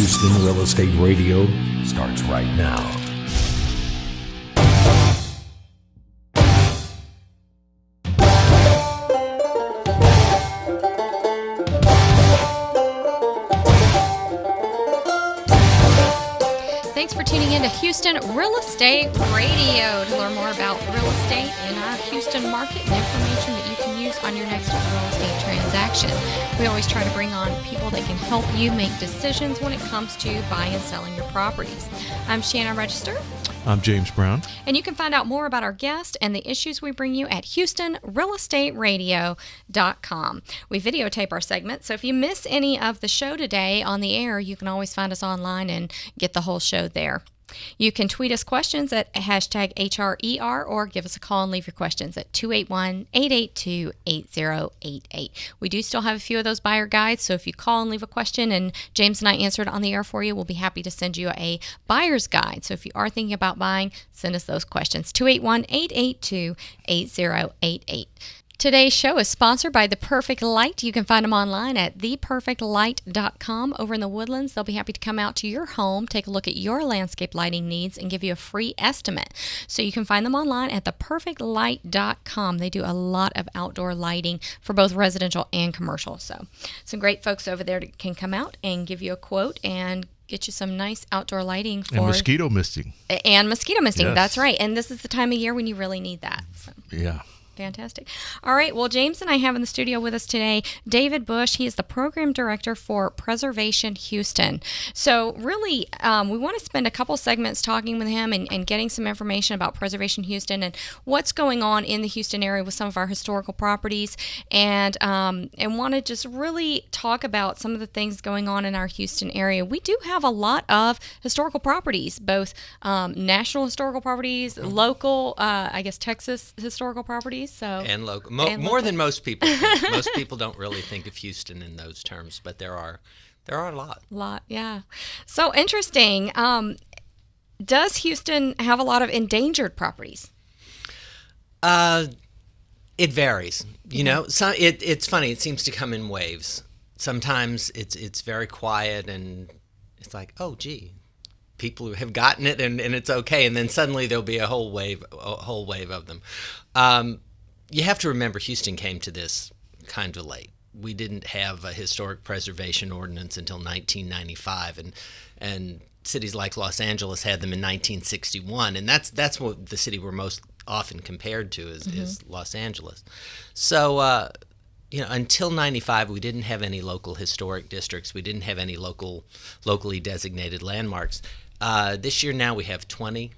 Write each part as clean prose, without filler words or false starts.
Houston Real Estate Radio starts right now. Thanks for tuning in to Houston Real Estate Radio to learn more about real estate in our Houston market and information that you can use on your next real estate transaction. We always try to bring on people that can help you make decisions when it comes to buying and selling your properties. I'm Shanna Register. I'm James Brown. And you can find out more about our guest and the issues we bring you at HoustonRealEstateRadio.com. We videotape our segments, so if you miss any of the show today on the air, you can always find us online and get the whole show there. You can tweet us questions at hashtag HRER or give us a call and leave your questions at 281-882-8088. We do still have a few of those buyer guides, so if you call and leave a question and James and I answer it on the air for you, we'll be happy to send you a buyer's guide. So if you are thinking about buying, send us those questions. 281-882-8088. Today's show is sponsored by The Perfect Light. You can find them online at theperfectlight.com. Over in the Woodlands, they'll be happy to come out to your home, take a look at your landscape lighting needs, and give you a free estimate. So you can find them online at theperfectlight.com. They do a lot of outdoor lighting for both residential and commercial. So some great folks over there that can come out and give you a quote and get you some nice outdoor lighting for And mosquito misting. Yes. That's right. And this is the time of year when you really need that. So. Yeah. Fantastic. All right. Well, James and I have in the studio with us today David Bush. He is the program director for Preservation Houston. So really, we want to spend a couple segments talking with him and getting some information about Preservation Houston and what's going on in the Houston area with some of our historical properties, and want to just really talk about some of the things going on in our Houston area. We do have a lot of historical properties, both national historical properties, local, Texas historical properties. And local. More than most people think. Most people don't really think of Houston in those terms, but there are a lot. Yeah. So interesting. Does Houston have a lot of endangered properties? It varies. You know, so it's funny. It seems to come in waves. Sometimes it's very quiet, and it's like, oh, gee, people have gotten it, and it's okay. And then suddenly there'll be a whole wave of them. You have to remember, Houston came to this kind of late. We didn't have a historic preservation ordinance until 1995, and cities like Los Angeles had them in 1961, and that's what the city we're most often compared to is Los Angeles. So, until 95, we didn't have any local historic districts. We didn't have any locally designated landmarks. This year now we have 20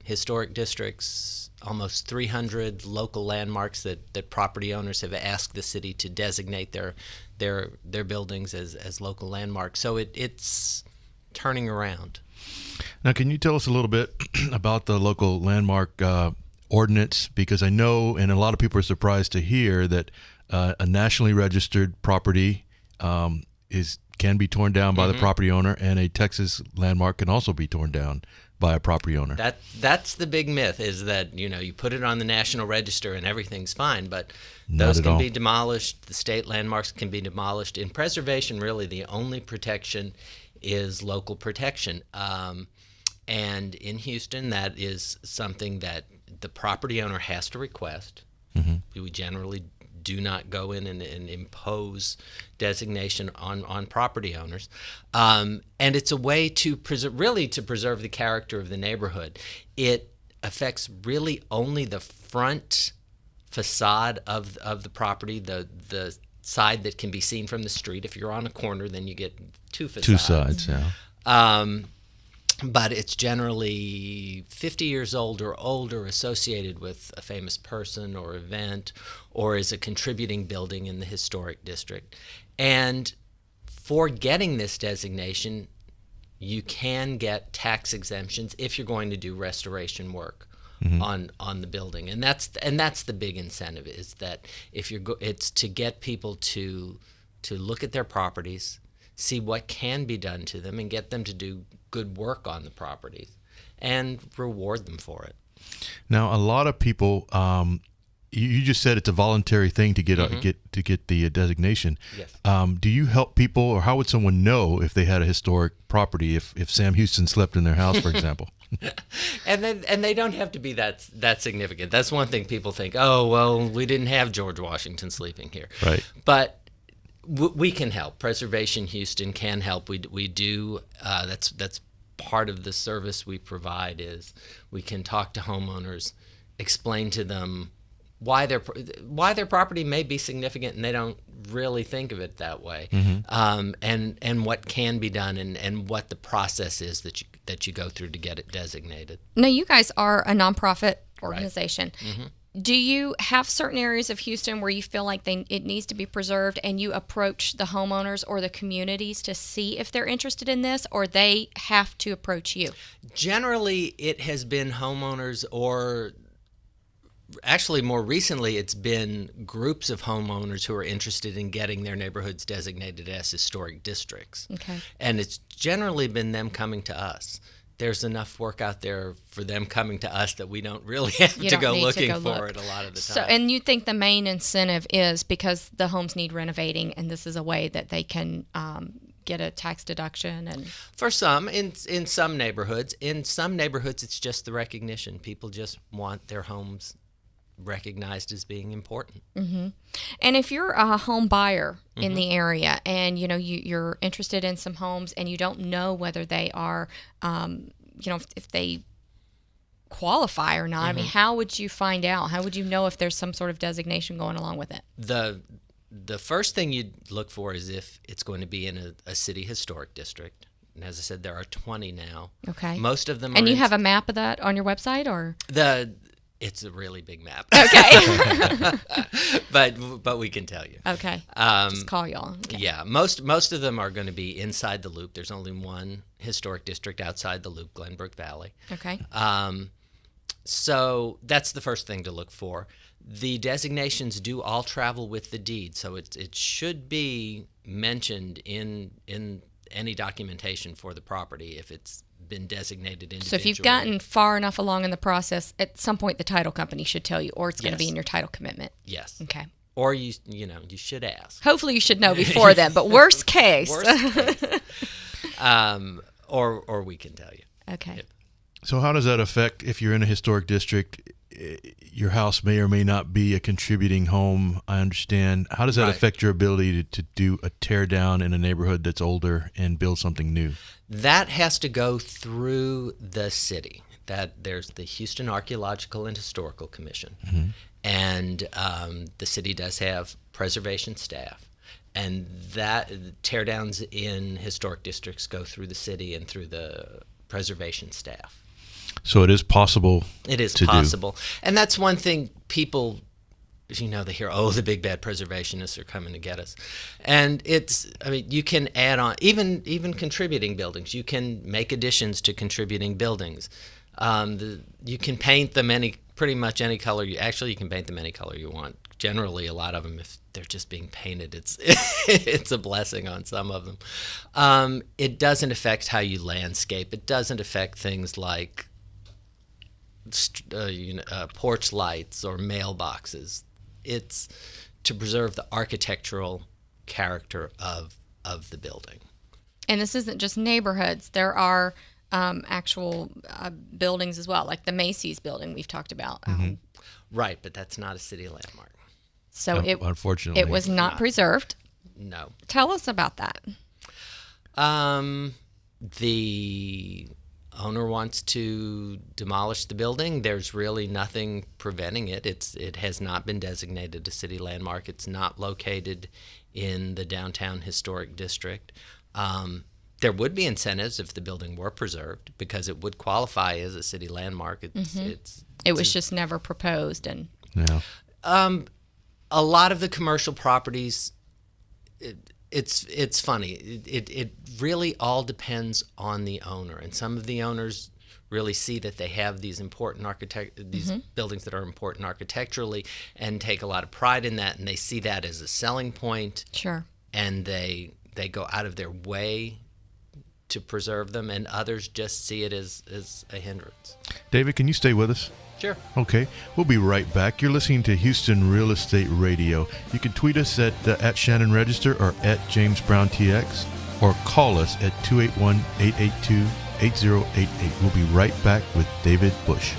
historic districts, almost 300 local landmarks that property owners have asked the city to designate their buildings as local landmarks. So it's turning around. Now, can you tell us a little bit about the local landmark ordinance? Because I know, and a lot of people are surprised to hear that a nationally registered property can be torn down by the property owner, and a Texas landmark can also be torn down by a property owner. That's the big myth, is that you put it on the National Register and everything's fine, but those can be demolished. The state landmarks can be demolished. In preservation, really the only protection is local protection, and in Houston that is something that the property owner has to request. We generally do not go in and impose designation on property owners. And it's a way to preserve the character of the neighborhood. It affects really only the front facade of the property, the side that can be seen from the street. If you're on a corner, then you get two facades. Two sides, yeah. But it's generally 50 years old or older, associated with a famous person or event, or is a contributing building in the historic district. And for getting this designation, you can get tax exemptions if you're going to do restoration work on the building. And that's the big incentive, is that it's to get people to look at their properties, see what can be done to them, and get them to do good work on the properties and reward them for it. Now, a lot of people you just said it's a voluntary thing to get get the designation. Yes. Do you help people, or how would someone know if they had a historic property if Sam Houston slept in their house, for example? And they don't have to be that significant. That's one thing people think. Oh, well, we didn't have George Washington sleeping here. Right. But we can help. Preservation Houston can help. We do. That's part of the service we provide. Is we can talk to homeowners, explain to them why their property may be significant and they don't really think of it that way, and what can be done and what the process is that you go through to get it designated. Now, you guys are a nonprofit organization. Right. Do you have certain areas of Houston where you feel like it needs to be preserved, and you approach the homeowners or the communities to see if they're interested in this, or they have to approach you? Generally, it has been homeowners, or actually more recently it's been groups of homeowners who are interested in getting their neighborhoods designated as historic districts. Okay. And it's generally been them coming to us. There's enough work out there for them coming to us that we don't really have to go looking for it a lot of the time. So, and you think the main incentive is because the homes need renovating, and this is a way that they can get a tax deduction? And for some, in some neighborhoods, it's just the recognition. People just want their homes recognized as being important. Mm-hmm. And if you're a home buyer in the area, and you're interested in some homes, and you don't know whether they are, if they qualify or not, I mean, how would you find out? How would you know if there's some sort of designation going along with it? The first thing you'd look for is if it's going to be in a city historic district. And as I said, there are 20 now. Okay. Most of them are. And you have a map of that on your website, or? It's a really big map. Okay. but we can tell you. Okay. Just call y'all. Okay. Yeah. Most of them are going to be inside the loop. There's only one historic district outside the loop, Glenbrook Valley. Okay. So that's the first thing to look for. The designations do all travel with the deed, so it should be mentioned in any documentation for the property if it's been designated individually. So if you've gotten far enough along in the process, at some point the title company should tell you, or it's going to be in your title commitment. Yes. Okay. Or you should ask. Hopefully you should know before then, but worst case. Or we can tell you. Okay. Yep. So how does that affect, if you're in a historic district, your house may or may not be a contributing home, I understand. How does that affect your ability to do a tear down in a neighborhood that's older and build something new? That has to go through the city. That there's the Houston Archaeological and Historical Commission, and the city does have preservation staff, and that tear downs in historic districts go through the city and through the preservation staff. So it is possible. It is possible. And that's one thing people, they hear, the big bad preservationists are coming to get us. And you can add on, even contributing buildings. You can make additions to contributing buildings. You can paint them pretty much any color. You can paint them any color you want. Generally, a lot of them, if they're just being painted, it's a blessing on some of them. It doesn't affect how you landscape. It doesn't affect things like porch lights or mailboxes. It's to preserve the architectural character of the building. And this isn't just neighborhoods. There are actual buildings as well, like the Macy's building we've talked about. Right, but that's not a city landmark. So unfortunately, it was not preserved. No. Tell us about that. The owner wants to demolish the building. There's really nothing preventing it. It has not been designated a city landmark. It's not located in the downtown historic district. There would be incentives if the building were preserved because it would qualify as a city landmark. It was just never proposed, and a lot of the commercial properties. It's funny. It really all depends on the owner, and some of the owners really see that they have these important buildings that are important architecturally, and take a lot of pride in that, and they see that as a selling point. Sure. And they go out of their way to preserve them, and others just see it as a hindrance. David, can you stay with us? Sure. Okay, we'll be right back. You're listening to Houston Real Estate Radio. You can tweet us at Shannon Register or at James Brown TX, or call us at 281-882-8088. We'll be right back with David Bush.